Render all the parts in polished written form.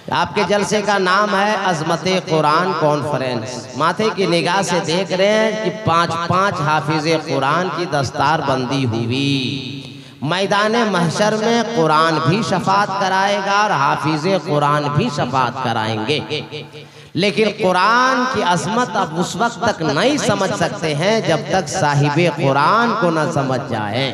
आपके जलसे का नाम है अज़मत कुरान कॉन्फ्रेंस। माथे की निगाह से देख रहे हैं कि 5-5 हाफिज कुरान की दस्तार बंदी हुई। मैदान महशर में कुरान भी शफात कराएगा और हाफिज कुरान भी शफात कराएंगे। लेकिन कुरान की अज़मत अब उस वक्त तक नहीं समझ सकते हैं जब तक साहिब कुरान को न समझ जाए।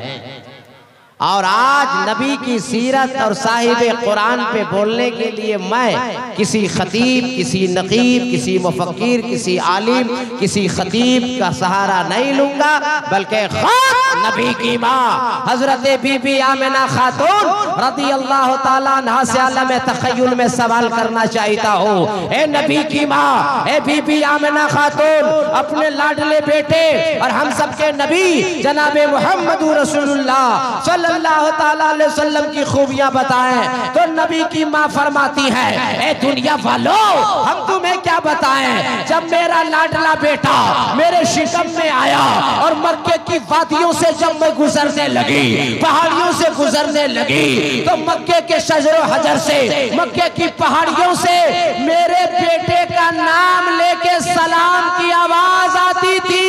और आज नबी की सीरत और साहिब कुरान पे बोलने के लिए मैं किसी खतीब, किसी नकीब, किसी मुफक्किर, किसी आलिम, किसी खतीब का सहारा नहीं लूंगा, बल्कि खुद नबी की माँ हजरत बीबी आमिना खातून रज़ी अल्लाह ताला अन्हा से आलम तख़य्युल में सवाल करना चाहता हूँ। ए नबी की माँ, ए बीबी आमिना खातून, अपने लाडले बेटे और हम सबके नबी जनाब मुहम्मद रसूलुल्लाह सल्लल्लाहु ताला अलैहि वसल्लम की खूबियां बताएं तो नबी की माँ फरमाती है, ए दुनिया वालों, हम तुम्हें क्या बताएं। जब मेरा लाडला बेटा मेरे शिकम में आया और मक्के की वादियों से जब मैं गुजरने लगी, पहाड़ियों से गुजरने लगी, तो मक्के के शजरो हजर से, मक्के की पहाड़ियों से मेरे बेटे का नाम लेके सलाम की आवाज आती थी।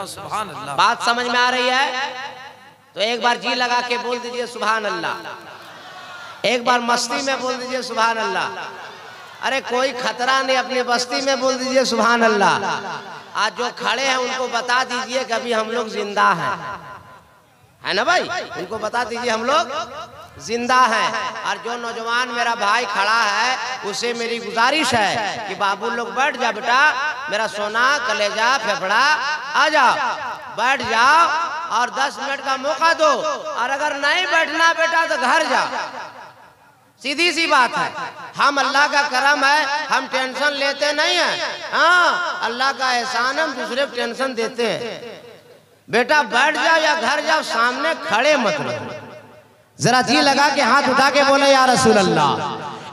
सुभान अल्लाह। बात समझ में आ रही है तो एक बार जी लगा के बोल दीजिए सुभान अल्लाह। एक बार मस्ती में बोल दीजिए सुभान अल्लाह। अरे कोई खतरा नहीं, अपनी बस्ती में बोल दीजिए सुभान अल्लाह। आज जो खड़े हैं उनको बता दीजिए कभी हम लोग जिंदा हैं, है ना भाई, उनको बता दीजिए हम लोग जिंदा हैं। और जो नौजवान मेरा भाई खड़ा है उसे मेरी गुजारिश है कि बाबू लोग बैठ जा बेटा, मेरा सोना, कलेजा, फेफड़ा, आ जाओ, बैठ जाओ और 10 मिनट का मौका दो। और अगर नहीं बैठना बेटा तो घर जाओ, सीधी सी बात है। हम अल्लाह का करम है, हम टेंशन लेते नहीं हैं। हाँ, अल्लाह का एहसान, हम दूसरे को टेंशन देते हैं। बेटा बैठ जाओ या घर जाओ, सामने खड़े मत रहो। जरा जी लगा के हाथ उठा के बोले या रसूल अल्लाह।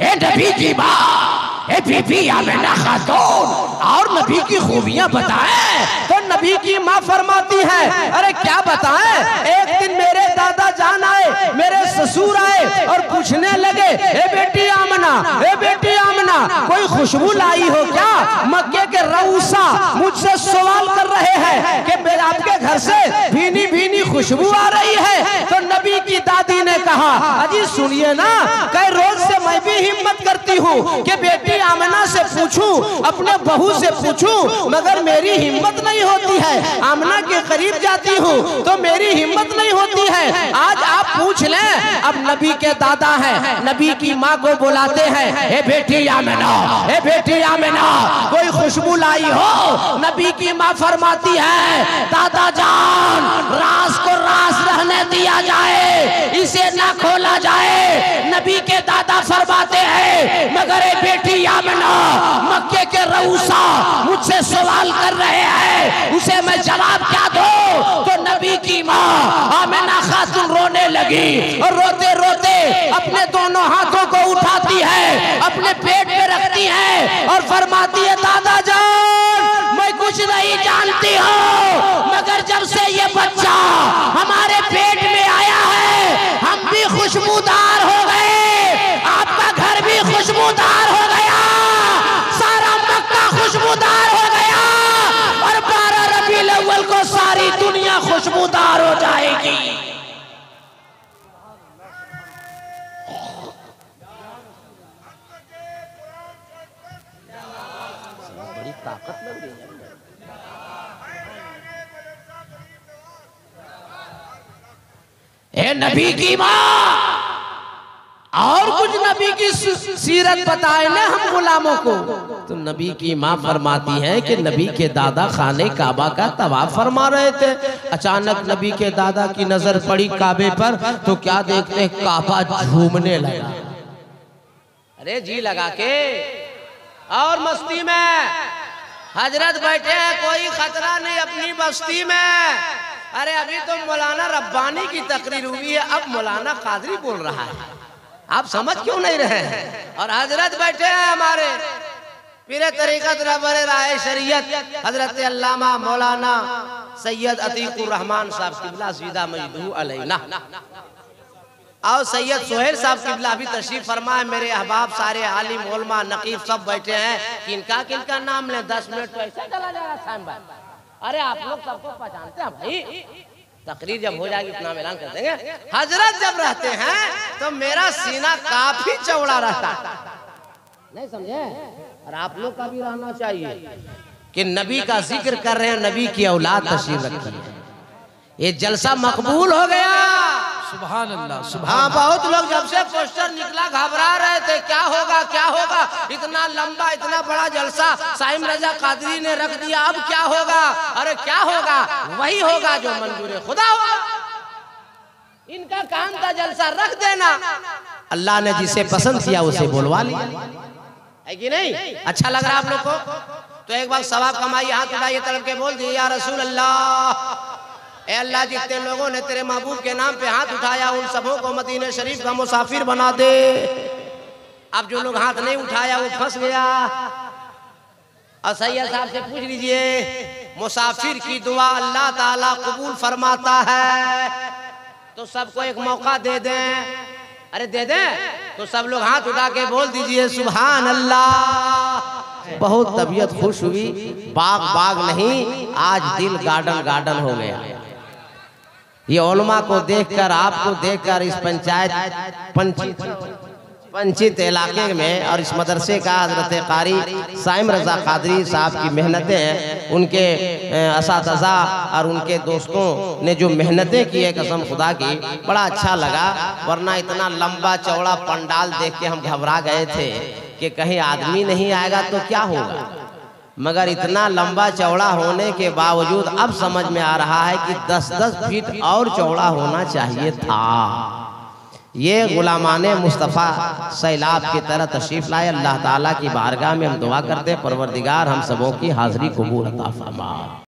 ए नबी की माँ, ए बीबी आमिना खातून, और नबी की खूबियां बताएं तो नबी की माँ फरमाती है, अरे क्या बताएं। एक दिन मेरे दादा जान आए, मेरे ससुर आए और पूछने लगे, ए बेटी आमिना, ए बेटी आमिना, कोई खुशबू लाई हो क्या। मक्के के रऊसा मुझसे सवाल कर रहे हैं कि आपके घर से भीनी भीनी खुशबू आ रही है। तो नबी की दादी ने कहा, अजी सुनिए ना, कई रोज से मैं भी हिम्मत करती हूँ कि बेटी आमिना से पूछूं, अपने बहू से पूछूं, मगर मेरी हिम्मत नहीं होती है। आमिना के करीब जाती हूँ तो मेरी हिम्मत नहीं होती है। आज आप पूछ लें। अब नबी के दादा हैं, नबी की माँ को बुलाते हैं, ए बेटी आमिना, ए बेटी आमिना, कोई खुशबू लाई हो। नबी की माँ फरमाती है, दादा जान, राज को राज रहने दिया जाए, इसे ना खोला जाए। नबी के दादा फरमाते हैं, मगर ए बेटी आमिना, मक्के के रऊसा मुझसे सवाल कर रहे हैं, उसे मैं जवाब क्या दूं। तो नबी की माँ आमिना खातून रोने लगी और रोते रोते अपने दोनों हाथों को उठाती है, अपने पेट पे रखती है और फरमाती है, दादा जान, मैं कुछ नहीं जानती हूँ, मगर जब से ये बच्चा हमारे पेट में आया है हम भी खुशबूदार हो गए, आपका घर भी खुशबूदार हो गया, सारा मक्का खुशबूदार हो गया और 12 रबीउल अव्वल को सारी दुनिया खुशबूदार हो जाएगी। बड़ी ताकत लग रही है। ए नबी की माँ, और कुछ नबी की सीरत बताए ना हम गुलामों को। तो नबी की माँ फरमाती है कि नबी के दादा खाने काबा का तवाफ फरमा रहे थे। अचानक नबी के दादा की नजर पड़ी काबे पर तो क्या देखते, काबा झूमने लगा। अरे जी लगा के और मस्ती में हजरत बैठे हैं, कोई खतरा नहीं अपनी बस्ती में। अरे अभी तो मौलाना रब्बानी की तकरीर हुई है, अब मौलाना कादरी बोल रहा है, आप समझ क्यों नहीं रहे हैं। और हजरत बैठे हैं हमारे पीरे तरीक़त रहबर राय शरीयत हजरत अल्लामा मौलाना सैयद अतीकुर रहमान साहब क़िबला सीदा मजदू अलैना। और सैयद सोहेल साहब किबला भी तशरीफ फरमाए, मेरे अहबाब सारे आलिम उलमा नकीब सब बैठे हैं, किनका किनका नाम लें, 10 मिनट तो ऐसे चला जाएगा साइम भाई। अरे आप लोग सबको पहचानते हैं भाई, तकरीर जब हो जाएगी इतना ऐलान कर देंगे। हजरत जब रहते हैं तो मेरा सीना काफी चौड़ा रहता है, नहीं समझे? और आप लोग का भी रहना चाहिए कि नबी का जिक्र कर रहे हैं, नबी की औलाद तशरीफ रखी है, ये जलसा मकबूल हो गया। सुभान अल्लाह। हाँ, बहुत लोग जब से पोस्टर निकला घबरा रहे थे, क्या होगा क्या होगा, इतना लंबा इतना बड़ा जलसा साइम रजा कादरी ने रख दिया, अब क्या होगा? अरे क्या होगा? वही होगा जो मंजूर खुदा होगा। इनका काम था जलसा रख देना, अल्लाह ने जिसे पसंद किया उसे बोलवा लिया, है कि नहीं? अच्छा लग रहा है आप लोग को? तो एक बार सवाब कमाइए, हाथ उठाइए, तड़प के बोल दिए या रसूल अल्लाह। ए अल्लाह, जितने लोगों ने तेरे महबूब के नाम पे हाथ उठाया उन सबों को मदीने शरीफ का मुसाफिर बना दे। अब जो लोग हाथ नहीं उठाया वो फंस गया। और सैयद साहब से पूछ लीजिए, मुसाफिर की दुआ अल्लाह ताला कबूल फरमाता है, तो सबको एक मौका दे दें। अरे दे दें तो सब लोग हाथ उठा के बोल दीजिए सुभान अल्लाह। बहुत तबीयत खुश हुई, बाग बाग नहीं आज दिल गार्डन गार्डन हो गया। ये उलमा को देखकर, आपको देखकर, इस पंचित इलाके में और इस मदरसे का हजरत कारी साइम रजा कादरी साहब की मेहनतें, उनके असातिज़ा और उनके दोस्तों ने जो मेहनतें की है, कसम खुदा की बड़ा अच्छा लगा। वरना इतना लंबा चौड़ा पंडाल देख के हम घबरा गए थे कि कहीं आदमी नहीं आएगा तो क्या होगा, मगर इतना लंबा चौड़ा होने के बावजूद अब समझ में आ रहा है कि 10-10 फीट और चौड़ा होना चाहिए था। ये गुलामाने मुस्तफ़ा सैलाब की तरह तशरीफ लाए। अल्लाह ताला की बारगाह में हम दुआ करते, परवरदिगार हम सबों की हाज़िरी कबूल अता फरमा।